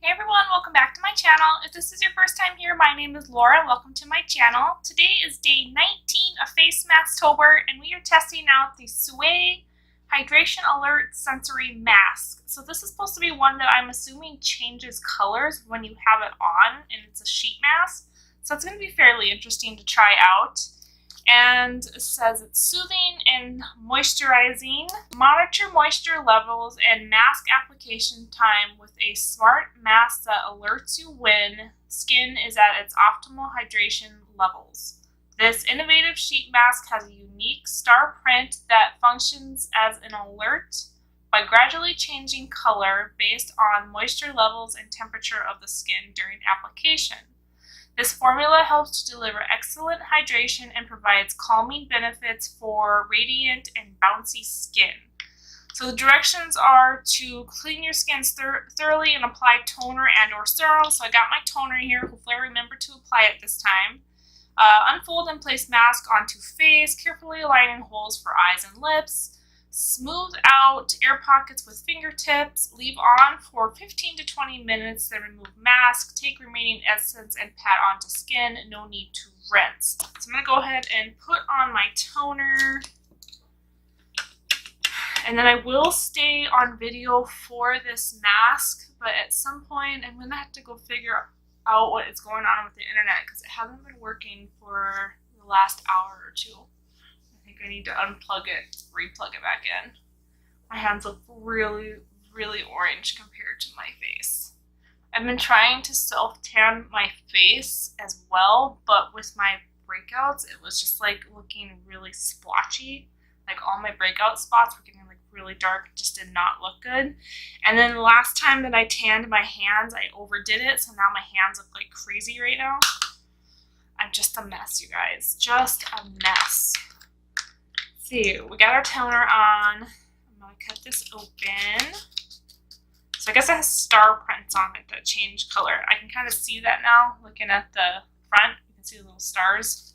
Hey everyone, welcome back to my channel. If this is your first time here, my name is Laura. Welcome to my channel. Today is day 19 of FACEMASKTOBER and we are testing out the Soo'AE Hydration Alert Sensory Mask. So this is supposed to be one that I'm assuming changes colors when you have it on, and it's a sheet mask. So it's going to be fairly interesting to try out. And it says it's soothing and moisturizing. Monitor moisture levels and mask application time with a smart mask that alerts you when skin is at its optimal hydration levels. This innovative sheet mask has a unique star print that functions as an alert by gradually changing color based on moisture levels and temperature of the skin during application. This formula helps to deliver excellent hydration and provides calming benefits for radiant and bouncy skin. So the directions are to clean your skin thoroughly and apply toner and or serum. So I got my toner here. Hopefully I remember to apply it this time. Unfold and place mask onto face, carefully aligning holes for eyes and lips. Smooth out air pockets with fingertips. Leave on for 15 to 20 minutes, then remove mask. Take remaining essence and pat onto skin. No need to rinse. So I'm going to go ahead and put on my toner. And then I will stay on video for this mask, but at some point I'm going to have to go figure out what is going on with the internet because it hasn't been working for the last hour or two. I need to unplug it, replug it back in. My hands look really, really orange compared to my face. I've been trying to self-tan my face as well, but with my breakouts, it was just like looking really splotchy. Like all my breakout spots were getting like really dark. It just did not look good. And then the last time that I tanned my hands, I overdid it, so now my hands look like crazy right now. I'm just a mess, you guys. Just a mess. See, we got our toner on. I'm going to cut this open. So I guess it has star prints on it that change color. I can kind of see that now looking at the front. You can see the little stars.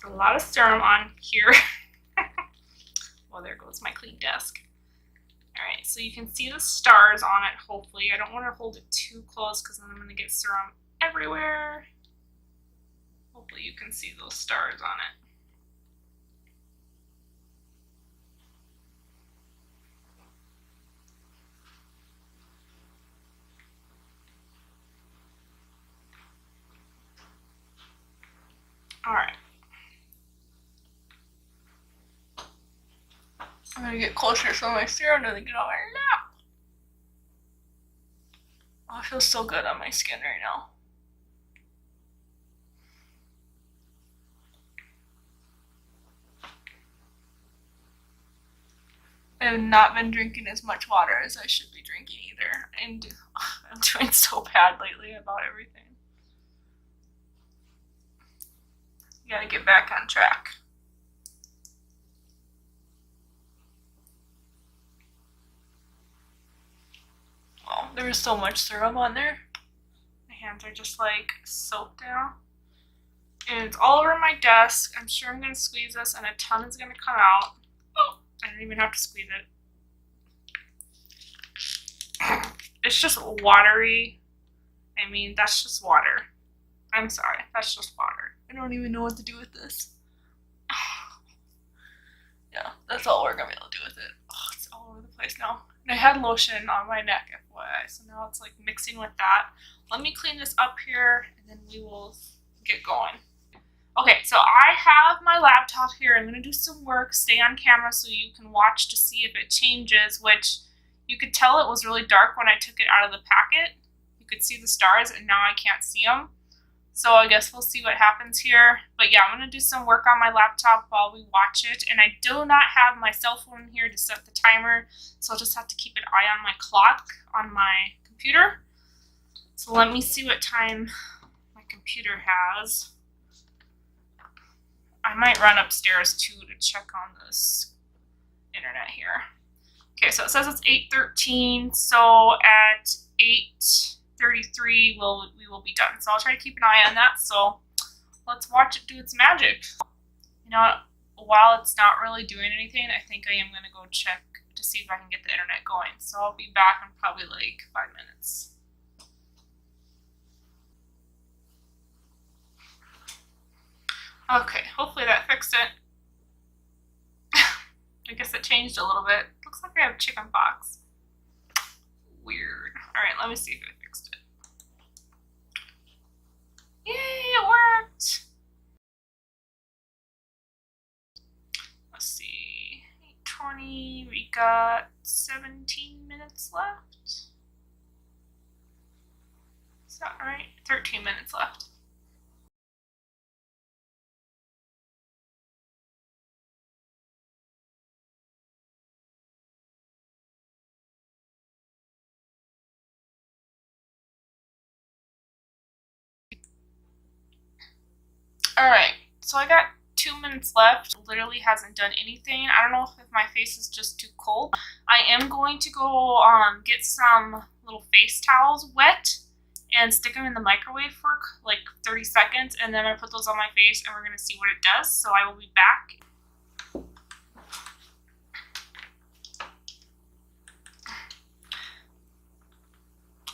A lot of serum on here. Well, there goes my clean desk. Alright, so you can see the stars on it, hopefully. I don't want to hold it too close because then I'm going to get serum everywhere. Hopefully you can see those stars on it. Alright. I'm going to get closer so my serum doesn't get on my lap. Oh, it feels so good on my skin right now. I have not been drinking as much water as I should be drinking either. And I'm doing so bad lately about everything. You gotta get back on track. Oh, there is so much serum on there. My hands are just like soaked now. And it's all over my desk. I'm sure I'm gonna squeeze this and a ton is gonna come out. Oh, I don't even have to squeeze it. It's just watery. I mean, that's just water. I'm sorry, that's just water. I don't even know what to do with this. Yeah, that's all we're gonna be able to do with it. Oh, it's all over the place now. And I had lotion on my neck, FYI, so now it's like mixing with that. Let me clean this up here, and then we will get going. Okay, so I have my laptop here. I'm going to do some work, stay on camera so you can watch to see if it changes, which you could tell it was really dark when I took it out of the packet. You could see the stars, and now I can't see them. So I guess we'll see what happens here. But yeah, I'm going to do some work on my laptop while we watch it. And I do not have my cell phone here to set the timer, so I'll just have to keep an eye on my clock on my computer. So let me see what time my computer has. I might run upstairs too to check on this internet here. Okay, so it says it's 8:13, so at 8:33 we will be done. So I'll try to keep an eye on that. So let's watch it do its magic. You know what? while it's not really doing anything, I think I am going to go check to see if I can get the internet going. So I'll be back in probably like 5 minutes. Okay, hopefully that fixed it. I guess it changed a little bit. Looks like I have chicken pox. Weird. Alright, let me see if it fixed it. Yay, it worked! Let's see. 8:20, we got 17 minutes left. Is that right? 13 minutes left. Alright, so I got 2 minutes left. Literally hasn't done anything. I don't know if my face is just too cold. I am going to go get some little face towels wet and stick them in the microwave for like 30 seconds, and then I put those on my face and we're going to see what it does. So I will be back.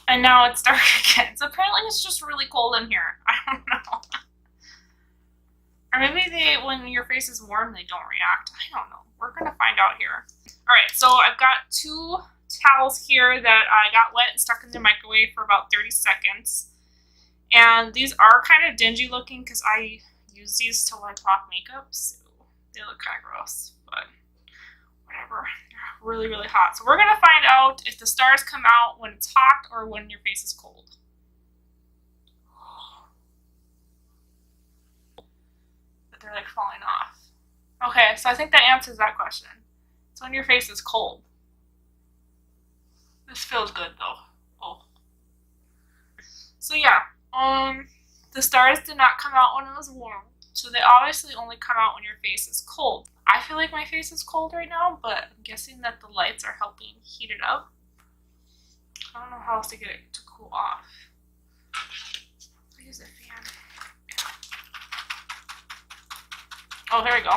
And now it's dark again. So apparently it's just really cold in here. I don't know. Or maybe when your face is warm, they don't react. I don't know. We're going to find out here. Alright, so I've got 2 towels here that I got wet and stuck in the microwave for about 30 seconds. And these are kind of dingy looking because I use these to wipe off makeup. So they look kind of gross, but whatever. They're really, really hot. So we're going to find out if the stars come out when it's hot or when your face is cold. They're like falling off. Okay, so I think that answers that question. It's when your face is cold. This feels good though. Oh. So yeah, the stars did not come out when it was warm. So they obviously only come out when your face is cold. I feel like my face is cold right now, but I'm guessing that the lights are helping heat it up. I don't know how else to get it to cool off. I'll use a fan. Oh, there we go.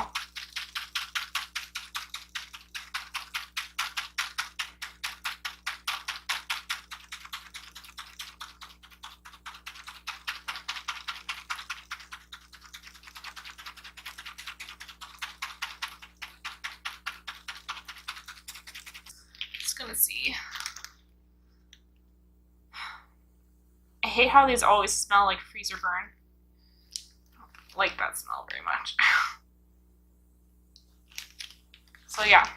Just gonna see. I hate how these always smell like freezer burn. I don't like that smell very much. So yeah,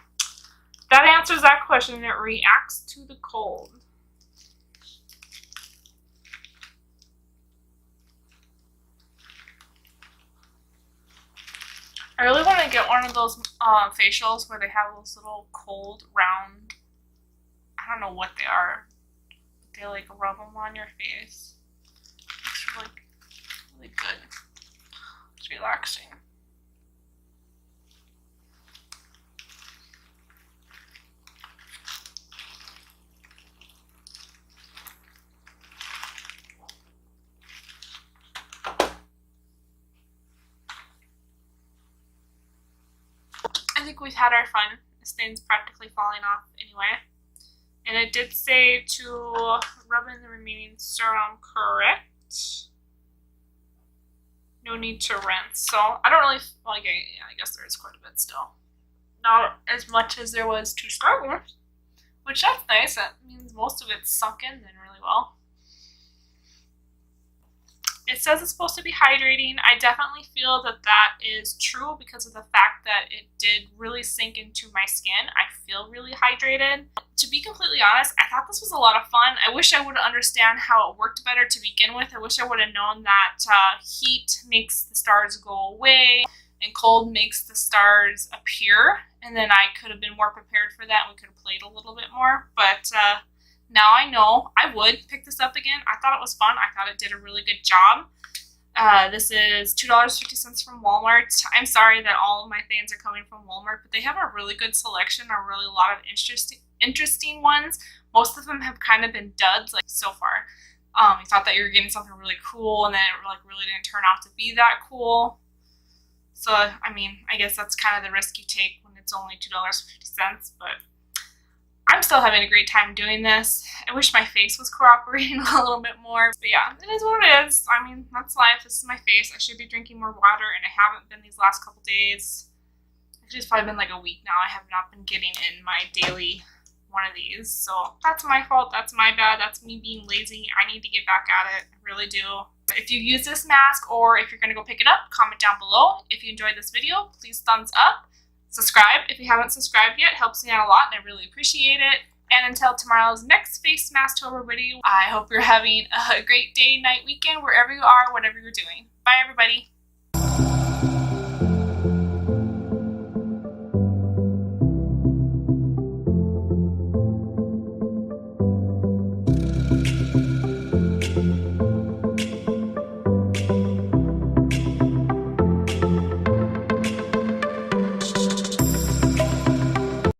that answers that question. It reacts to the cold. I really want to get one of those facials where they have those little cold round, I don't know what they are. They like rub them on your face. It's really, really good. It's relaxing. I think we've had our fun. This thing's practically falling off anyway. And it did say to rub in the remaining serum, correct? No need to rinse. So I don't really, well, yeah, I guess there is quite a bit still. Not as much as there was to start with, which that's nice. That means most of it's sunk in then really well. It says it's supposed to be hydrating. I definitely feel that that is true because of the fact that it did really sink into my skin. I feel really hydrated. To be completely honest, I thought this was a lot of fun. I wish I would understand how it worked better to begin with. I wish I would have known that heat makes the stars go away and cold makes the stars appear. And then I could have been more prepared for that and we could have played a little bit more. But now I know. I would pick this up again. I thought it was fun. I thought it did a really good job. This is $2.50 from Walmart. I'm sorry that all of my things are coming from Walmart, but they have a really good selection, a lot of interesting ones. Most of them have kind of been duds like so far. You thought that you were getting something really cool and then it like really didn't turn out to be that cool. So, I mean, I guess that's kind of the risk you take when it's only $2.50, but I'm still having a great time doing this. I wish my face was cooperating a little bit more, but yeah, it is what it is. I mean, that's life. This is my face. I should be drinking more water, and I haven't been these last couple days. Actually, it's probably been like a week now. I have not been getting in my daily one of these, so that's my fault. That's my bad. That's me being lazy. I need to get back at it. I really do. If you use this mask, or if you're going to go pick it up, comment down below. If you enjoyed this video, please thumbs up. Subscribe if you haven't subscribed yet. Helps me out a lot, and I really appreciate it. And until tomorrow's next FACEMASKTOBER video, I hope you're having a great day, night, weekend, wherever you are, whatever you're doing. Bye, everybody.